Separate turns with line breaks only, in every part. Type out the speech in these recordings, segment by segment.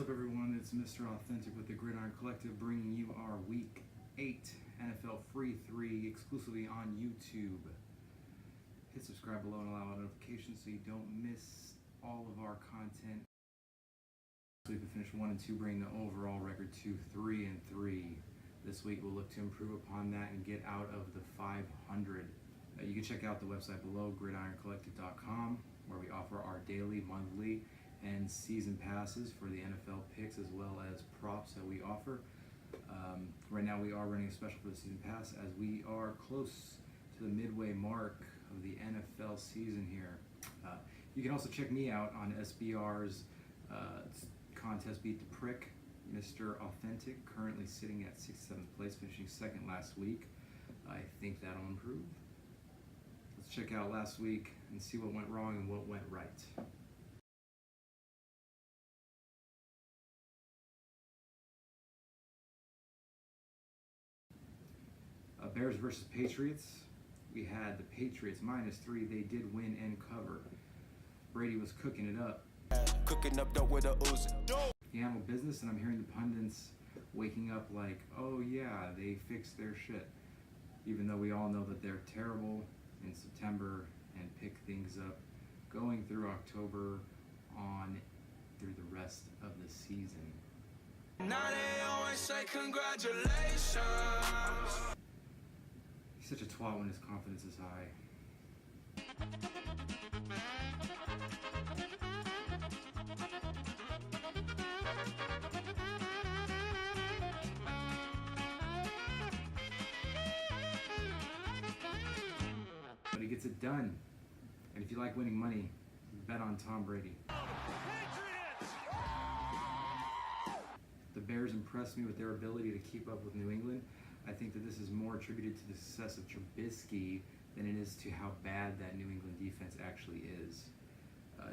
up, everyone? It's Mr. Authentic with the Gridiron Collective, bringing you our Week 8 NFL Free 3 exclusively on YouTube. Hit subscribe below and allow notifications so you don't miss all of our content. So we can finish 1 and 2, bringing the overall record to 3 and 3. This week we'll look to improve upon that and get out of the 500. You can check out the website below, gridironcollective.com, where we offer our daily, monthly, and season passes for the NFL picks, as well as props that we offer. Right now we are running a special for the season pass as we are close to the midway mark of the NFL season here. You can also check me out on SBR's contest Beat the Prick, Mr. Authentic, currently sitting at 6th, 7th place, finishing second last week. I think that'll improve. Let's check out last week and see what went wrong and what went right. Bears versus Patriots. We had the Patriots -3. They did win and cover. Brady was cooking it up.
Cooking up dope with a Uzi.
He handled business, and I'm hearing the pundits waking up like, oh yeah, they fixed their shit. Even though we all know that they're terrible in September and pick things up going through October on through the rest of the season.
Now they always say congratulations.
He's such a twat when his confidence is high. But he gets it done. And if you like winning money, bet on Tom Brady. The Bears impressed me with their ability to keep up with New England. I think that this is more attributed to the success of Trubisky than it is to how bad that New England defense actually is.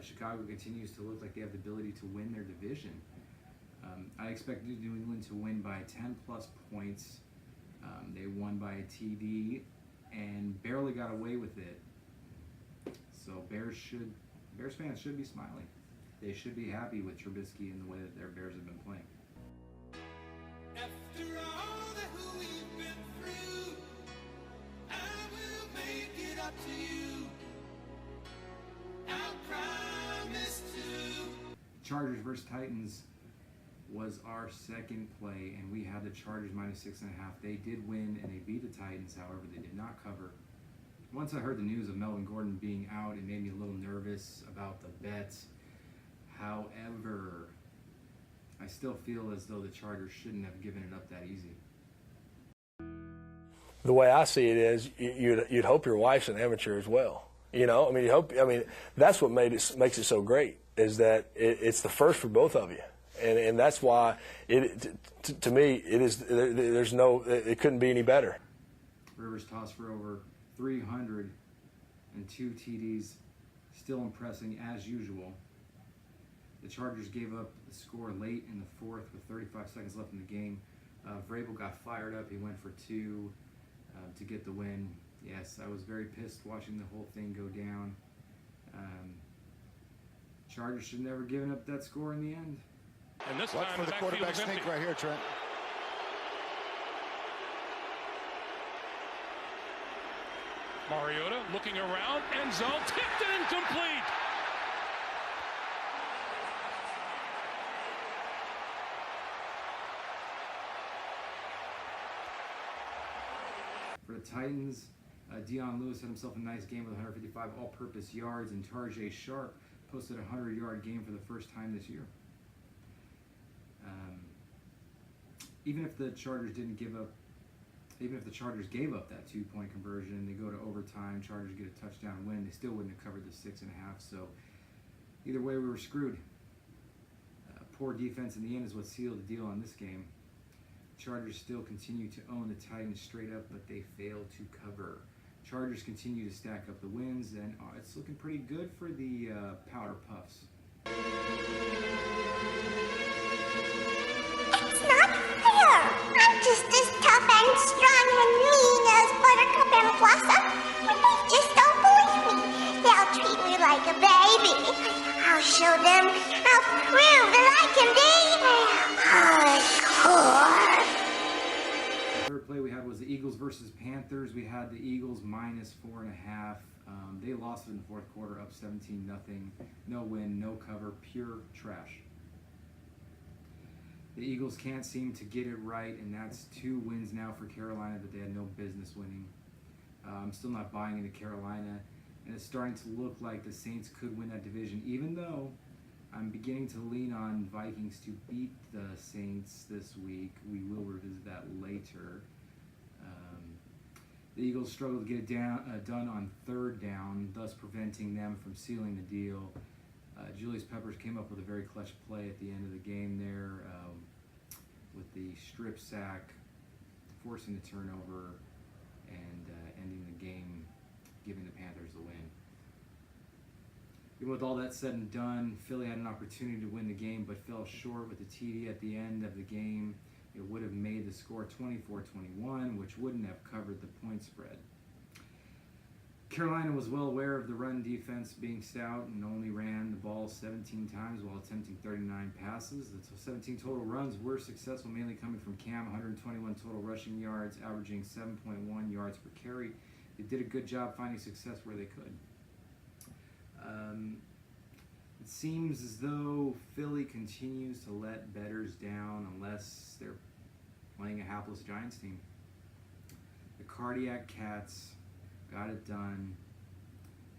Chicago continues to look like they have the ability to win their division. I expect New England to win by 10 plus points. They won by a TD and barely got away with it. So Bears fans should be smiling. They should be happy with Trubisky and the way that their Bears have been playing.
After all that we've been through, I will make it up to you. I promise to.
Chargers versus Titans was our second play, and we had the Chargers -6.5. They did win, and they beat the Titans. However, they did not cover. Once I heard the news of Melvin Gordon being out, it made me a little nervous about the bet. However, I still feel as though the Chargers shouldn't have given it up that easy.
The way I see it is, you'd hope your wife's an amateur as well. You know, I mean, you hope. I mean, that's what makes it so great, is that it's the first for both of you, and that's why to me it is. There's no. It couldn't be any better.
Rivers tossed for over 300 and 2 TDs, still impressing as usual. The Chargers gave up the score late in the fourth with 35 seconds left in the game. Vrabel got fired up. He went for 2 to get the win. Yes, I was very pissed watching the whole thing go down. Chargers should never given up that score in the end.
And this
Watch
time
for the quarterback sneak right here, Trent.
Mariota looking around, end zone, tipped and incomplete.
For the Titans, Dion Lewis had himself a nice game with 155 all-purpose yards, and Tarjay Sharp posted a 100-yard game for the first time this year. Even if the Chargers gave up that 2-point conversion and they go to overtime, Chargers get a touchdown win, they still wouldn't have covered the 6.5. So either way, we were screwed. Poor defense in the end is what sealed the deal on this game. Chargers still continue to own the Titans straight up, but they fail to cover. Chargers continue to stack up the wins, and it's looking pretty good for the Powder Puffs.
It's not fair. I'm just as tough and strong and mean as Buttercup and Blossom, but they just don't believe me. They'll treat me like a baby. I'll show them. I'll prove that I can be hardcore.
Third play we had was the Eagles versus Panthers. We had the Eagles minus 4.5. They lost it in the fourth quarter, up 17-0. No win, no cover, pure trash. The Eagles can't seem to get it right, and that's 2 wins now for Carolina that they had no business winning. I'm still not buying into Carolina, and it's starting to look like the Saints could win that division, even though I'm beginning to lean on Vikings to beat the Saints this week. We will revisit that later. The Eagles struggled to get it done on third down, thus preventing them from sealing the deal. Julius Peppers came up with a very clutch play at the end of the game there with the strip sack, forcing the turnover, and ending the game, giving the Panthers the win. Even with all that said and done, Philly had an opportunity to win the game but fell short with the TD at the end of the game. It would have made the score 24-21, which wouldn't have covered the point spread. Carolina was well aware of the run defense being stout and only ran the ball 17 times while attempting 39 passes. The 17 total runs were successful, mainly coming from Cam, 121 total rushing yards, averaging 7.1 yards per carry. They did a good job finding success where they could. It seems as though Philly continues to let bettors down unless they're playing a hapless Giants team. The Cardiac Cats got it done,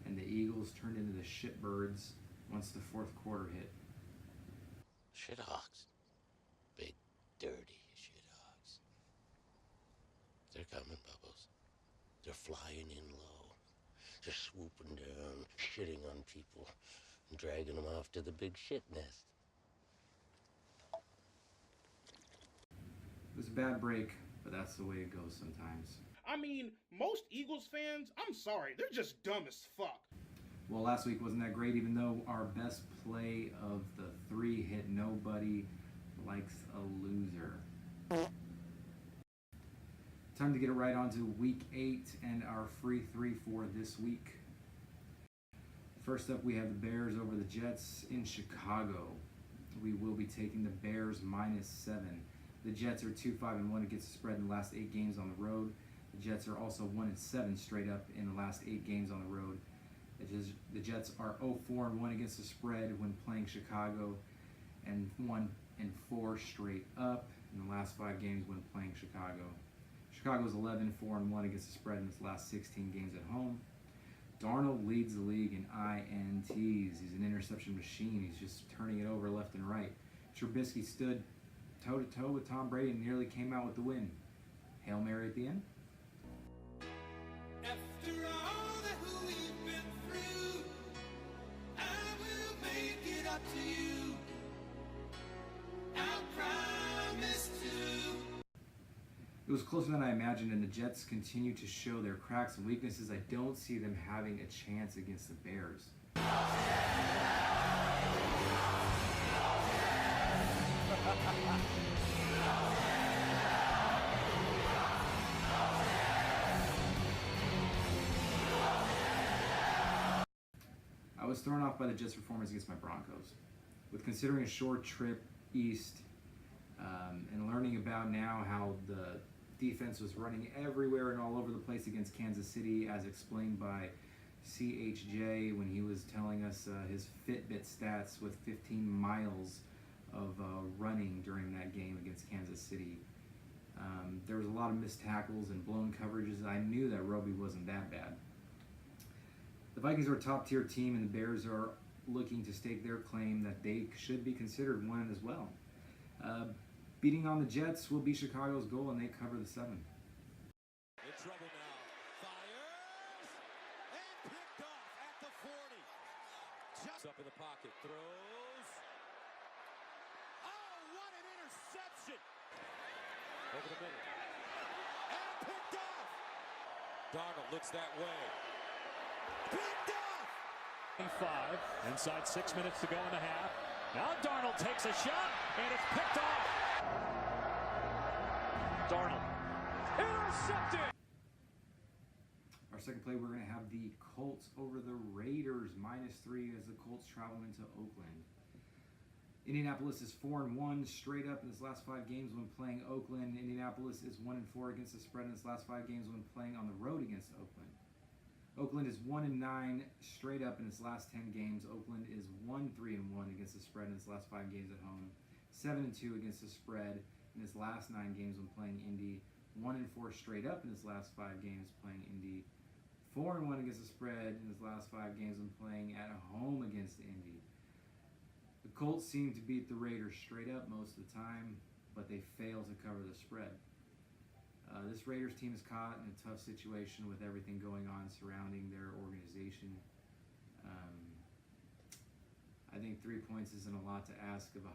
and the Eagles turned into the shitbirds once the fourth quarter hit.
Shithawks. Big, dirty shithawks. They're coming, Bubbles. They're flying in low. They're swooping down, shitting on people, and dragging them off to the big shit nest.
It was a bad break, but that's the way it goes sometimes.
I mean, most Eagles fans, I'm sorry, they're just dumb as fuck.
Well, last week wasn't that great, even though our best play of the 3 hit nobody likes a loser. Time to get it right on to week 8 and our free 3 for this week. First up, we have the Bears over the Jets in Chicago. We will be taking the Bears -7. The Jets are 2-5-1 against the spread in the last 8 games on the road. The Jets are also 1-7 straight up in the last 8 games on the road. The Jets are 0-4-1 against the spread when playing Chicago, and 1-4 straight up in the last 5 games when playing Chicago. Chicago's 11-4-1 against the spread in its last 16 games at home. Darnold leads the league in INTs. He's an interception machine. He's just turning it over left and right. Trubisky stood toe-to-toe with Tom Brady and nearly came out with the win. Hail Mary at the end.
After all that we've been through, I will make it up to you. I promise to.
It was closer than I imagined, and the Jets continue to show their cracks and weaknesses. I don't see them having a chance against the Bears. I was thrown off by the Jets' performance against my Broncos. With considering a short trip east and learning about now how the defense was running everywhere and all over the place against Kansas City, as explained by CHJ when he was telling us his Fitbit stats with 15 miles of running during that game against Kansas City. There was a lot of missed tackles and blown coverages. I knew that Roby wasn't that bad. The Vikings are a top-tier team, and the Bears are looking to stake their claim that they should be considered one as well. Beating on the Jets will be Chicago's goal, and they cover the 7.
In trouble now. Fires and picked off at the 40. Just up in the pocket. Throws. Oh, what an interception. Over the middle. And picked off. Darnold looks that way. Picked off.
5. Inside 6 minutes to go in the half. Now Darnold takes a shot, and it's picked off. Darnold intercepted.
Our Our second play, we're going to have the Colts over the Raiders, -3 as the Colts travel into Oakland. Indianapolis is 4-1 straight up in its last 5 games when playing Oakland. Indianapolis is 1-4 against the spread in its last 5 games when playing on the road against Oakland. Oakland is 1-9 straight up in its last 10 games. Oakland is 1-3-1 against the spread in its last 5 games at home. 7-2 against the spread in its last 9 games when playing Indy. 1-4 straight up in its last 5 games playing Indy. 4-1 against the spread in his last 5 games when playing at home against Indy. The Colts seem to beat the Raiders straight up most of the time, but they fail to cover the spread. This Raiders team is caught in a tough situation with everything going on surrounding their organization. I think 3 points isn't a lot to ask of a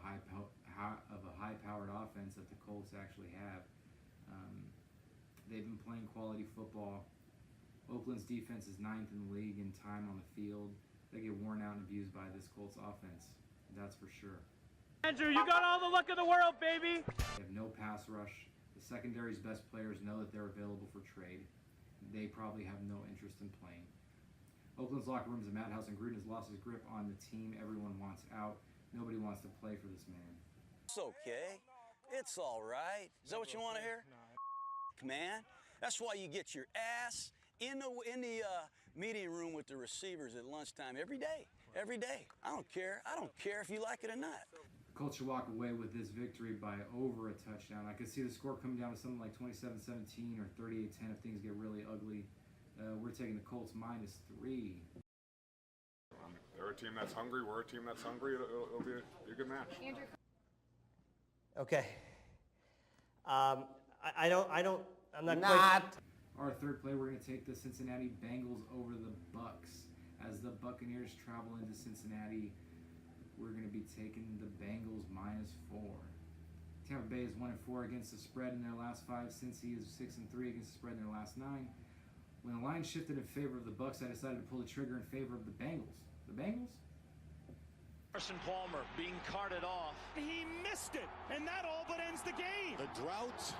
high-powered offense that the Colts actually have. They've been playing quality football. Oakland's defense is 9th in the league in time on the field. They get worn out and abused by this Colts offense. That's for sure.
Andrew, you got all the luck in the world, baby!
They have no pass rush. The secondary's best players know that they're available for trade. They probably have no interest in playing. Oakland's locker room is a madhouse, and Gruden has lost his grip on the team. Everyone wants out. Nobody wants to play for this man.
It's okay. It's all right. Is that what you want to hear? Man, that's why you get your ass in the meeting room with the receivers at lunchtime every day. Every day. I don't care. I don't care if you like it or not.
Colts should walk away with this victory by over a touchdown. I could see the score coming down to something like 27-17 or 38-10 if things get really ugly. We're taking the Colts -3.
They're a team that's hungry. We're a team that's hungry. It'll be a good match.
Okay. I'm not quite...
Our third play, we're going to take the Cincinnati Bengals over the Bucks. As the Buccaneers travel into Cincinnati, we're going to be taking the Bengals -4. Tampa Bay is 1-4 against the spread in their last 5. Cincy is 6-3 against the spread in their last 9. When the line shifted in favor of the Bucks, I decided to pull the trigger in favor of the Bengals. The Bengals?
Carson Palmer being carted off. He missed it, and that all but ends the game.
The drought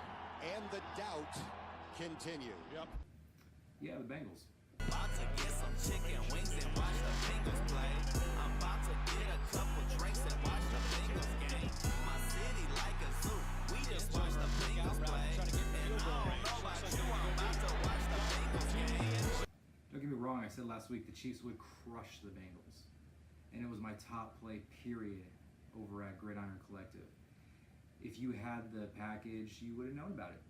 and the doubt continue. Yep.
Yeah, the Bengals.
About to get some chicken wings and watch the Bengals play. I'm about to get a couple drinks and watch the Bengals game. My city like a zoo. We just watch the Bengals play. And I don't know about you, I'm about to watch the Bengals game.
Don't get me wrong, I said last week the Chiefs would crush the Bengals. And it was my top play, period, over at Gridiron Collective. If you had the package, you would have known about it.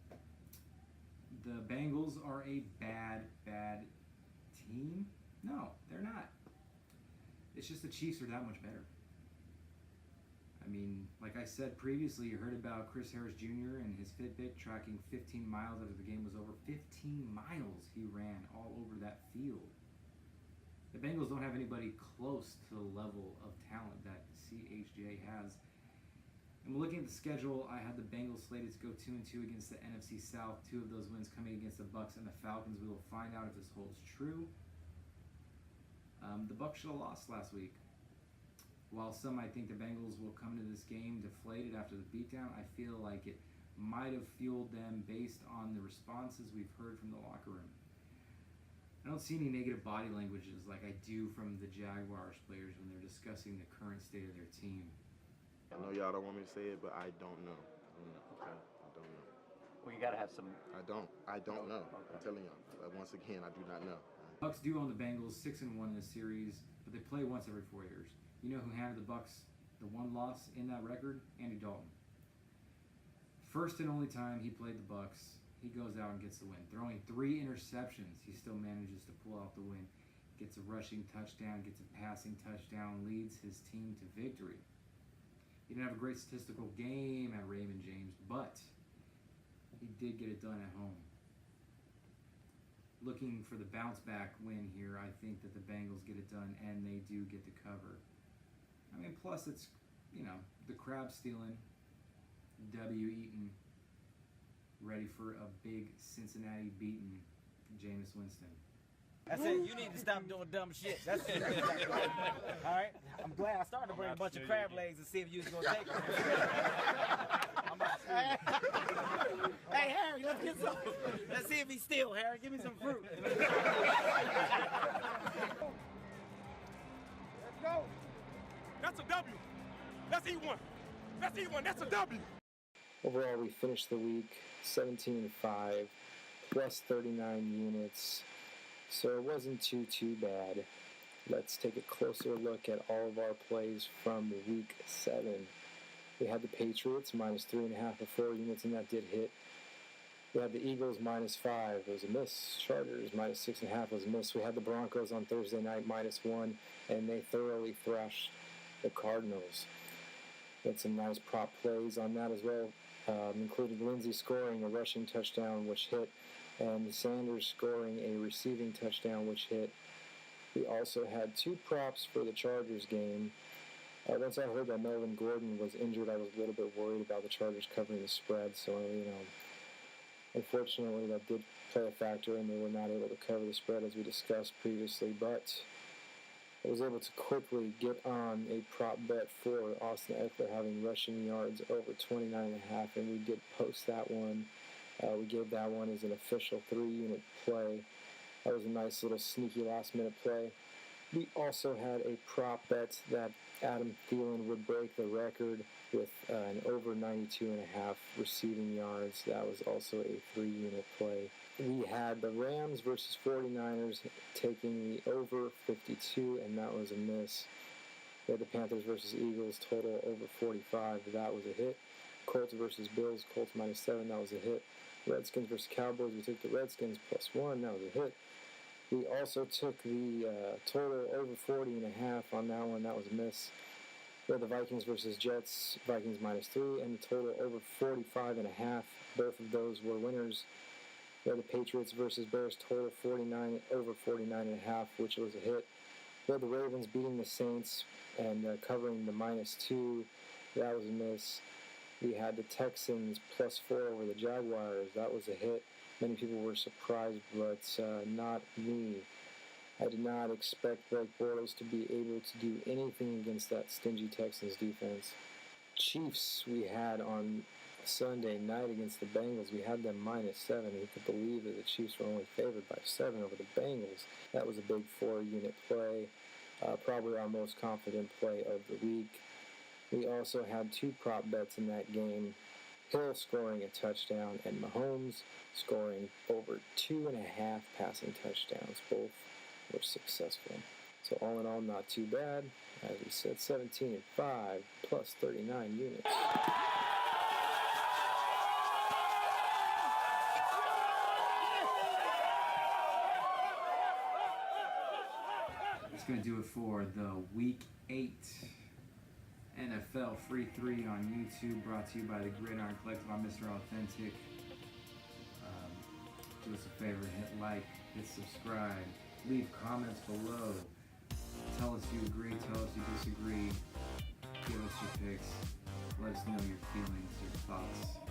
The Bengals are a bad team? No, they're not. It's just the Chiefs are that much better. I mean, like I said previously, you heard about Chris Harris Jr. and his Fitbit tracking 15 miles after the game was over. 15 miles he ran all over that field. The Bengals don't have anybody close to the level of talent that CHJ has. And looking at the schedule, I had the Bengals slated to go 2-2 against the NFC South. 2 of those wins coming against the Bucs and the Falcons. We will find out if this holds true. The Bucs should have lost last week. While some might think the Bengals will come to this game deflated after the beatdown, I feel like it might have fueled them based on the responses we've heard from the locker room. I don't see any negative body languages like I do from the Jaguars players when they're discussing the current state of their team.
I know y'all don't want me to say it, but I don't know. Okay, I don't know.
Well, you got to have some...
I don't know. Okay. I'm telling y'all. But once again, I do not know.
Bucs do own the Bengals 6-1 in this series, but they play once every 4 years. You know who handed the Bucs the one loss in that record? Andy Dalton. First and only time he played the Bucs, he goes out and gets the win. Throwing 3 interceptions, he still manages to pull out the win. Gets a rushing touchdown, gets a passing touchdown, leads his team to victory. He didn't have a great statistical game at Raymond James, but he did get it done at home. Looking for the bounce back win here, I think that the Bengals get it done and they do get the cover. I mean, plus it's, you know, the crab stealing, W eating, ready for a big Cincinnati beating Jameis Winston.
That's it. You need to stop doing dumb shit. That's it. All right? I'm glad I started to bring a bunch of crab legs and see if you was going to take them. I'm Hey, Harry, let's get some. Let's see if he's still, Harry. Give me some fruit.
Let's go. That's a W. That's E1. That's E1. That's a W.
Overall, we finished the week 17-5, plus 39 units, so it wasn't too bad. Let's take a closer look at all of our plays from week 7. We had the Patriots minus 3.5 or 4 units, and that did hit. We had the Eagles minus 5, it was a miss. Chargers minus 6.5 was a miss. We had the Broncos on Thursday night minus 1, and they thoroughly thrashed the Cardinals. We had some nice prop plays on that as well. Included Lindsey scoring a rushing touchdown, which hit, and Sanders scoring a receiving touchdown, which hit. We also had 2 props for the Chargers game. Once I heard that Melvin Gordon was injured, I was a little bit worried about the Chargers covering the spread, so, unfortunately that did play a factor, and they were not able to cover the spread as we discussed previously, but I was able to quickly get on a prop bet for Austin Eckler having rushing yards over 29.5, and we did post that one. We gave that one as an official 3-unit play. That was a nice little sneaky last-minute play. We also had a prop bet that Adam Thielen would break the record with an over 92.5 receiving yards. That was also a 3-unit play. We had the Rams versus 49ers taking the over 52, and that was a miss. We had the Panthers versus Eagles total over 45. That was a hit. Colts versus Bills, Colts minus 7. That was a hit. Redskins versus Cowboys. We took the Redskins plus 1. That was a hit. We also took the total over 40.5 on that one. That was a miss. We had the Vikings versus Jets, Vikings minus 3, and the total over 45.5. Both of those were winners. We had the Patriots versus Bears, total 49 over 49.5, which was a hit. We had the Ravens beating the Saints and covering the minus 2. That was a miss. We had the Texans plus 4 over the Jaguars. That was a hit. Many people were surprised, but not me. I did not expect Blake Bortles to be able to do anything against that stingy Texans defense. Chiefs we had on Sunday night against the Bengals. We had them minus 7. Who could believe that the Chiefs were only favored by 7 over the Bengals? That was a big 4-unit play. Probably our most confident play of the week. We also had 2 prop bets in that game. Hill scoring a touchdown and Mahomes scoring over 2.5 passing touchdowns. Both were successful. So all in all, not too bad. As we said, 17-5 plus 39 units.
That's going to do it for the Week 8 NFL Free 3 on YouTube, brought to you by the Gridiron Collective. I'm Mr. Authentic. Do us a favor, hit like, hit subscribe, leave comments below. Tell us you agree, tell us you disagree. Give us your picks. Let us know your feelings, your thoughts.